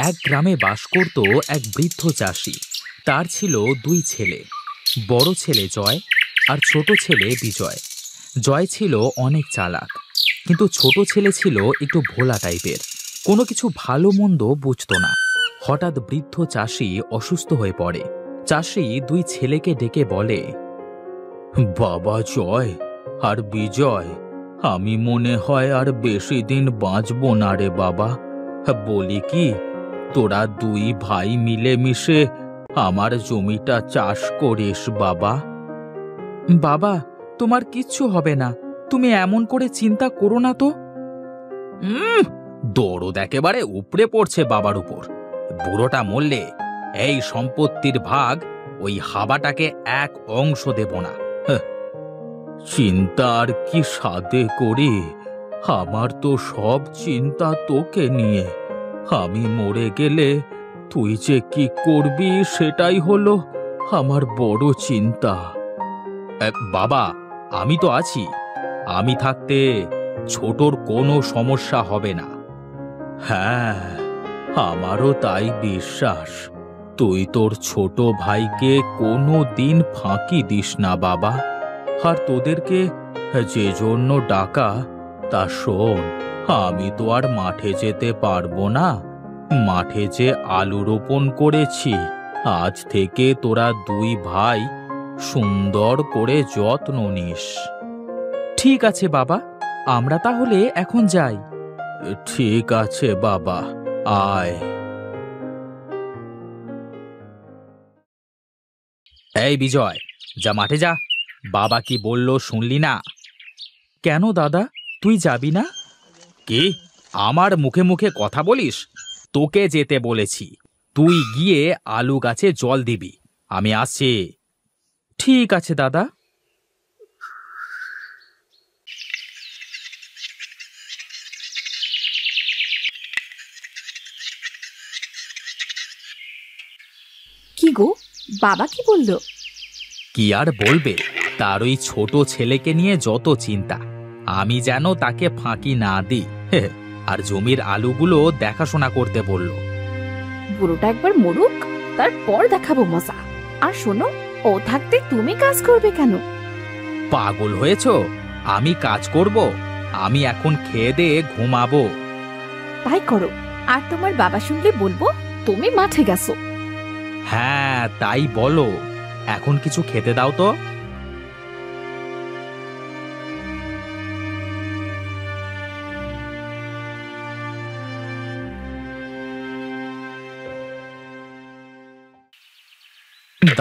এক গ্রামে বাস করত এক বৃদ্ধ চাষি। তার ছিল দুই ছেলে, বড় ছেলে জয় আর ছোট ছেলে বিজয়। জয় ছিল অনেক চালাক, কিন্তু ছোট ছেলে ছিল একটু ভোলা টাইপের, কোনো কিছু ভালো মন্দ বুঝতো না। হঠাৎ বৃদ্ধ চাষি অসুস্থ হয়ে পড়ে। চাষি দুই ছেলেকে ডেকে বলে, বাবা জয় আর বিজয়, আমি মনে হয় আর বেশি দিন বাঁচব না রে বাবা। বলি কি, তোরা দুই ভাই মিলে মিশে আমার জমিটা চাষ করিস বাবা। বাবা, তোমার কিচ্ছু হবে না, তুমি এমন করে চিন্তা করো না তো। দরদ একেবারে উপড়ে পড়ছে বাবার উপর। বুড়োটা মরলে এই সম্পত্তির ভাগ ওই হাবাটাকে এক অংশ দেব না। চিন্তা আর কি সাধে করি, আমার তো সব চিন্তা তোকে নিয়ে। আমি মরে গেলে তুই যে কি করবি সেটাই হলো আমার বড় চিন্তা। বাবা, আমি তো আছি, আমি থাকতে ছোটর কোনো সমস্যা হবে না। হ্যাঁ, আমারও তাই বিশ্বাস। তুই তোর ছোট ভাইকে কোনো দিন ফাঁকি দিস না বাবা। আর তোদেরকে যে জন্য ডাকা তা শোন, আমি তো আর মাঠে যেতে পারবো না। মাঠে যে আলু রোপণ করেছি, আজ থেকে তোরা দুই ভাই সুন্দর করে যত্ন নিস। ঠিক আছে বাবা, আমরা তাহলে এখন যাই। ঠিক আছে বাবা, আয়। এই বিজয়, যা মাঠে যা। বাবা কি বলল শুনলি না? কেন দাদা, তুই যাবি না? কি, আমার মুখে মুখে কথা বলিস? তোকে যেতে বলেছি, তুই গিয়ে আলু গাছে জল দিবি। আমি আসছি। ঠিক আছে দাদা। কি গো, বাবা কি বললো? কি আর বলবে, তার ওই ছোট ছেলেকে নিয়ে যত চিন্তা, আমি যেন তাকে ফাঁকি না দিই। আর জমির আলুগুলো দেখাশোনা করতে বলল। বুড়োটা একবার মরুক, তারপর দেখাবো মজা। আর শোনো, ও থাকতে তুমি কাজ করবে কেন? পাগল হয়েছো? আমি কাজ করব? আমি এখন খেয়ে দিয়ে ঘুমাবো। তাই করো, আর তোমার বাবা শুনলে বলবো তুমি মাঠে গেছো। হ্যাঁ, তাই বলো। এখন কিছু খেতে দাও তো।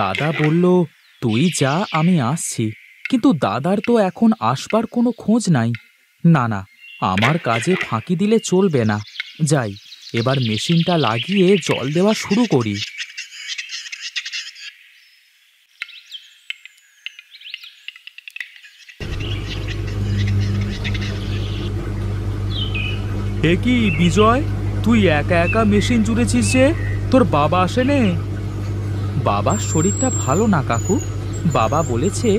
দাদা বলল, তুই যা, আমি আসছি। কিন্তু দাদার তো এখন আসবার কোনো খোঁজ নাই। না না, আমার কাজে ফাঁকি দিলে চলবে না। যাই, এবার মেশিনটা লাগিয়ে জল দেওয়া শুরু করি। এ কি বিজয়, তুই একা একা মেশিন জুড়েছিস যে? তোর বাবা আসেনে? বাবার শরীরটা ভালো না কাকু। বাবা বলেছে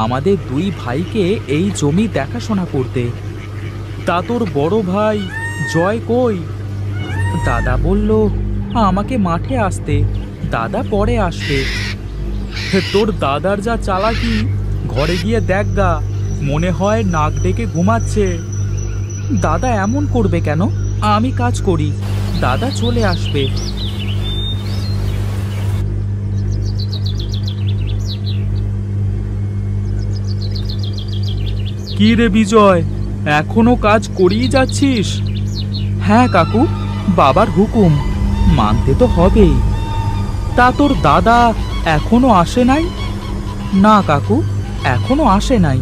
আমাদের দুই ভাইকে এই জমি দেখাশোনা করতে। তা তোর বড় ভাই জয় কই? দাদা বলল আমাকে মাঠে আসতে, দাদা পরে আসবে। তোর দাদার যা চালাকি, ঘরে গিয়ে দেখ গা, মনে হয় নাক ডেকে ঘুমাচ্ছে। দাদা এমন করবে কেন? আমি কাজ করি, দাদা চলে আসবে। কি রে বিজয়, এখনো কাজ করিয়ে যাচ্ছিস? হ্যাঁ কাকু, বাবার হুকুম মানতে তো হবেই। তা তোর দাদা এখনো আসে নাই? না কাকু, এখনো আসে নাই,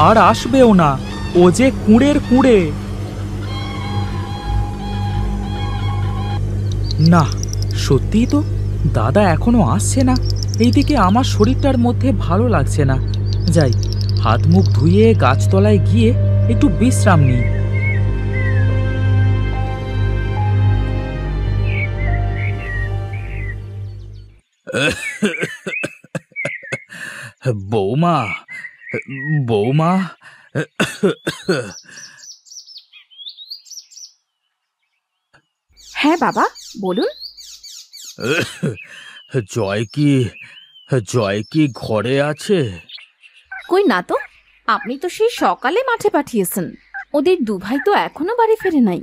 আর আসবেও না। ও যে কুঁড়ের কুঁড়ে। না, সত্যিই তো দাদা এখনো আসছে না। এইদিকে আমার শরীরটার মধ্যে ভালো লাগছে না। যাই, হাত মুখ ধুয়ে গাছতলায় গিয়ে একটু বিশ্রাম নিই। বৌমা, বৌমা। হ্যাঁ বাবা, বলুন। জয় কি জয় কি ঘরে আছে? কই না তো, আপনি তো সেই সকালে মাঠে পাঠিয়েছেন। ওদের দুভাই তো এখনো বাড়ি ফেরে নাই।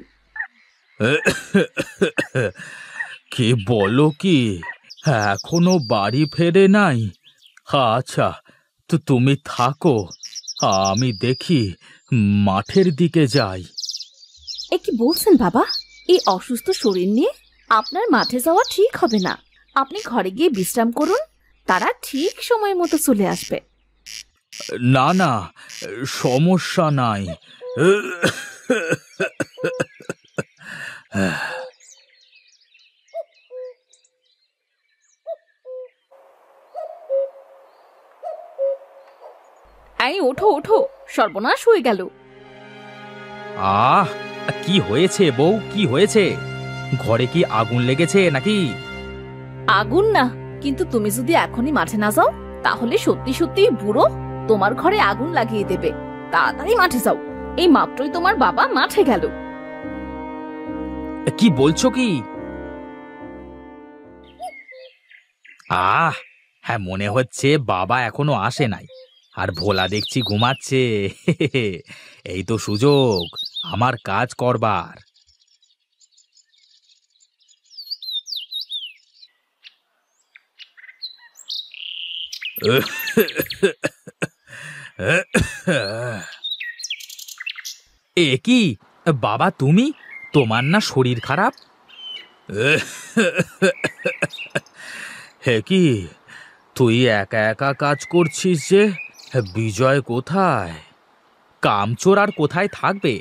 কি বলো কি, এখনো বাড়ি ফেরে নাই? আচ্ছা, তো তুমি থাকো, আমি দেখি, মাঠের দিকে যাই। এ কি বলছেন বাবা? এই অসুস্থ শরীর নিয়ে আপনার মাঠে যাওয়া ঠিক হবে না। আপনি ঘরে গিয়ে বিশ্রাম করুন, তারা ঠিক সময় মতো চলে আসবে। না না, সমস্যা নাই। এই ওঠো ওঠো, সর্বনাশ হয়ে গেল। আহ, কি হয়েছে বউ, কি হয়েছে? ঘরে কি আগুন লেগেছে নাকি? আগুন না, কিন্তু তুমি যদি এখনই মাঠে না যাও তাহলে সত্যি সত্যি বুড়ো তোমার ঘরে আগুন লাগিয়ে দেবে। তাড়াতাড়ি মাঠে যাও, এই মাত্রই তোমার বাবা মাঠে গেল। কি বলছো কি? আহ, হ্যাঁ, মনে হচ্ছে বাবা এখনো আসে নাই, আর ভোলা দেখছি ঘুমাচ্ছে। এই তো সুযোগ আমার কাজ করবার। এ কি বাবা, তুমি? তোমার না শরীর খারাপ? হে কি, তুই একা একা কাজ করছিস যে? বিজয় কোথায়? কামচোর আর কোথায় থাকবে?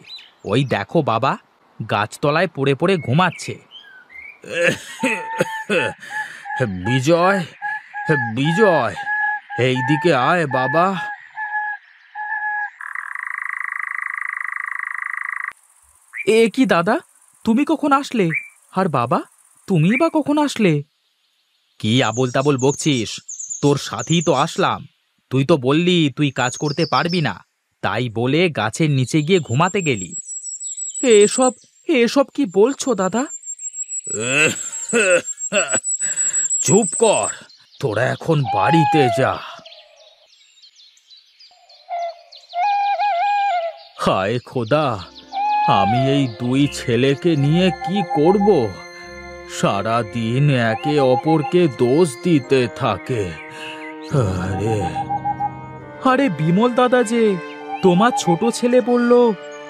ওই দেখো বাবা, গাছতলায় পড়ে পড়ে ঘুমাচ্ছে। বিজয়, বিজয়, এইদিকে আয় বাবা। এ কি দাদা, তুমি কখন আসলে? আর বাবা, তুমি বা কখন আসলে? কি আবোল তাবোল বকছিস? তোর সাথেই তো আসলাম। তুই তো বললি তুই কাজ করতে পারবি না, তাই বলে গাছের নিচে গিয়ে ঘুমাতে গেলি। এসব এসব কি বলছো দাদা? চুপ কর, তোরা এখন বাড়িতে যা। হায় খোদা, আমি এই দুই ছেলেকে নিয়ে কি করব? সারা দিন একে অপরকে দোষ দিতে থাকে। আরে আরে বিমল দাদা যে, তোমার ছোট ছেলে বলল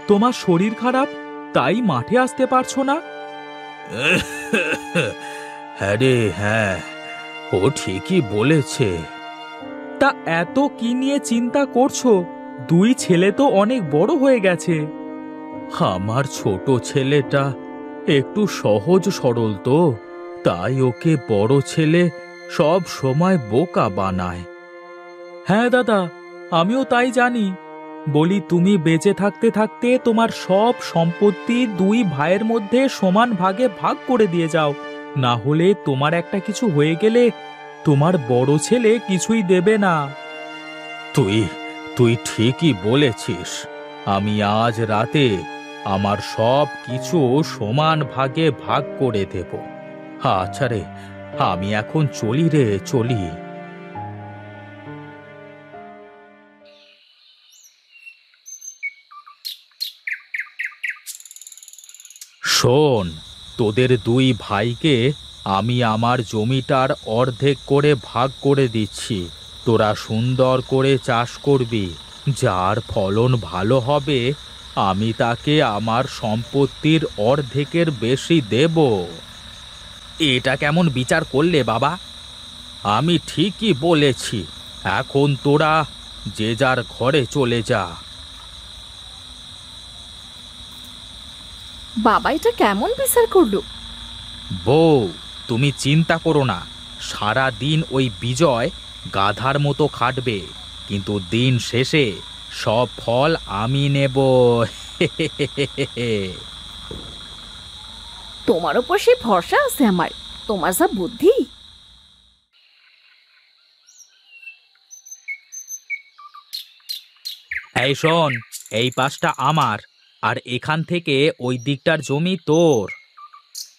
তোমার শরীর খারাপ, তাই মাঠে আসতে পারছো না। হ্যাঁ রে, হ্যাঁ, ও ঠিকই বলেছে। তা এত কি নিয়ে চিন্তা করছো? দুই ছেলে তো অনেক বড় হয়ে গেছে। আমার ছোট ছেলেটা একটু সহজ সরল তো, তাই ওকে বড় ছেলে সব সময় বোকা বানায়। হ্যাঁ দাদা, আমিও তাই জানি। বলি, তুমি বেঁচে থাকতে থাকতে তোমার সব সম্পত্তি দুই ভাইয়ের মধ্যে সমান ভাগে ভাগ করে দিয়ে যাও, না হলে তোমার একটা কিছু হয়ে গেলে তোমার বড় ছেলে কিছুই দেবে না। তুই তুই ঠিকই বলেছিস। আমি আজ রাতে আমার সব কিছু সমান ভাগে ভাগ করে দেব। আচ্ছা রে, আমি এখন চলি রে, চলি। শোন, তোদের দুই ভাইকে আমি আমার জমিটার অর্ধেক করে ভাগ করে দিচ্ছি। তোরা সুন্দর করে চাষ করবি, যার ফলন ভালো হবে আমি তাকে আমার সম্পত্তির অর্ধেকের বেশি দেব। এটা কেমন বিচার করলে বাবা? আমি ঠিকই বলেছি। এখন তোরা যে যার ঘরে চলে যা। বাবা এটা কেমন বিচার করলো? বউ, তুমি চিন্তা করো না। সারা দিন ওই বিজয় গাধার মতো খাটবে, কিন্তু দিন শেষে সব ফল আমি নেব। তোমার ওপর সে ভরসা আছে আমার, তোমার যা বুদ্ধি। এই শোন, এই পাশটা আমার, আর এখান থেকে ওই দিকটার জমি তোর।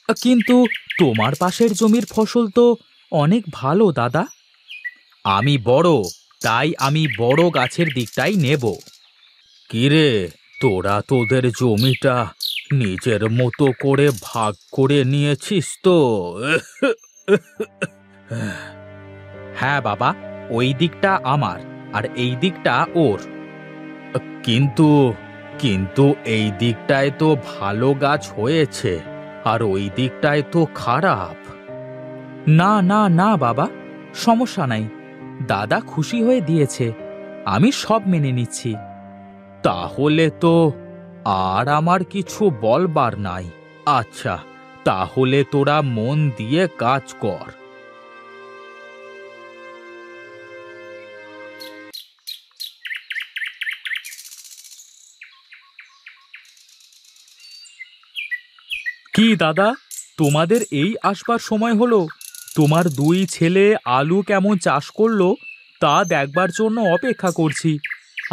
কিন্তু তোমার পাশের জমির ফসল তো অনেক ভালো দাদা। আমি বড়, তাই আমি বড় গাছের দিকটাই নেব। কিরে, তোরা তোদের জমিটা নিজের মতো করে ভাগ করে নিয়েছিস তো? হ্যাঁ বাবা, ওই দিকটা আমার আর এই দিকটা ওর। কিন্তু কিন্তু এই দিকটায় তো ভালো গাছ হয়েছে, আর ওই দিকটায় তো খারাপ। না না না বাবা, সমস্যা নাই, দাদা খুশি হয়ে দিয়েছে, আমি সব মেনে নিচ্ছি। তাহলে তো আর আমার কিছু বলবার নাই। আচ্ছা, তাহলে তোরা মন দিয়ে কাজ কর। কি দাদা, তোমাদের এই আসবার সময় হলো? তোমার দুই ছেলে আলু কেমন চাষ করলো তা দেখবার জন্য অপেক্ষা করছি,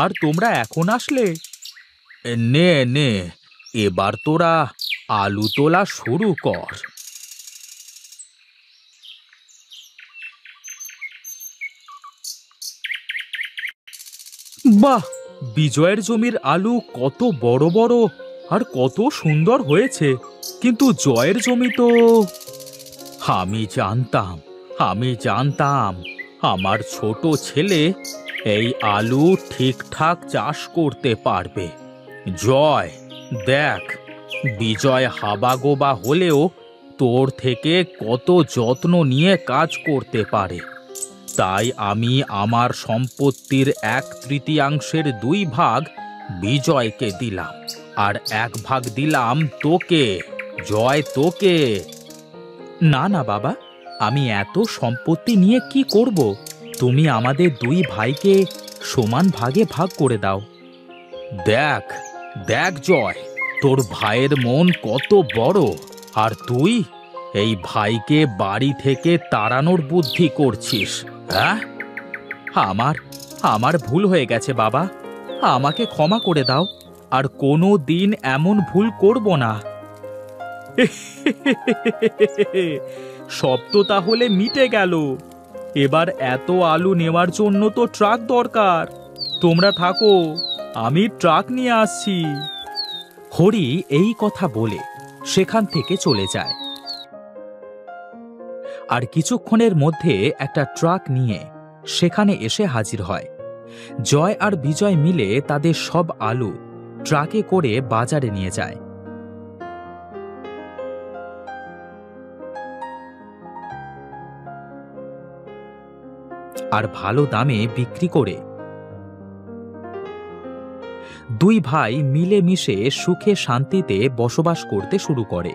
আর তোমরা এখন আসলে? নে নে, এবার তোরা আলু তোলা শুরু কর। বাহ, বিজয়ের জমির আলু কত বড় বড় আর কত সুন্দর হয়েছে, কিন্তু জয়ের জমি তো... আমি জানতাম আমার ছোট ছেলে এই আলু ঠিকঠাক চাষ করতে পারবে। জয়, দেখ, বিজয় হাবাগোবা হলেও তোর থেকে কত যত্ন নিয়ে কাজ করতে পারে। তাই আমি আমার সম্পত্তির 1/3 2 ভাগ বিজয়কে দিলাম, আর 1 ভাগ দিলাম তোকে। জয়, তোকে। না না বাবা, আমি এত সম্পত্তি নিয়ে কি করব? তুমি আমাদের দুই ভাইকে সমান ভাগে ভাগ করে দাও। দেখ দেখ জয়, তোর ভাইয়ের মন কত বড়, আর তুই এই ভাইকে বাড়ি থেকে তাড়ানোর বুদ্ধি করছিস, হ্যাঁ? আমার ভুল হয়ে গেছে বাবা, আমাকে ক্ষমা করে দাও, আর কোনো দিন এমন ভুল করব না। সব তো তাহলে মিটে গেল। এবার এত আলু নেওয়ার জন্য তো ট্রাক দরকার। তোমরা থাকো, আমি ট্রাক নিয়ে আসছি। হরি এই কথা বলে সেখান থেকে চলে যায়, আর কিছুক্ষণের মধ্যে একটা ট্রাক নিয়ে সেখানে এসে হাজির হয়। জয় আর বিজয় মিলে তাদের সব আলু ট্রাকে করে বাজারে নিয়ে যায়। আর ভালো দামে বিক্রি করে দুই ভাই মিলেমিশে সুখে শান্তিতে বসবাস করতে শুরু করে।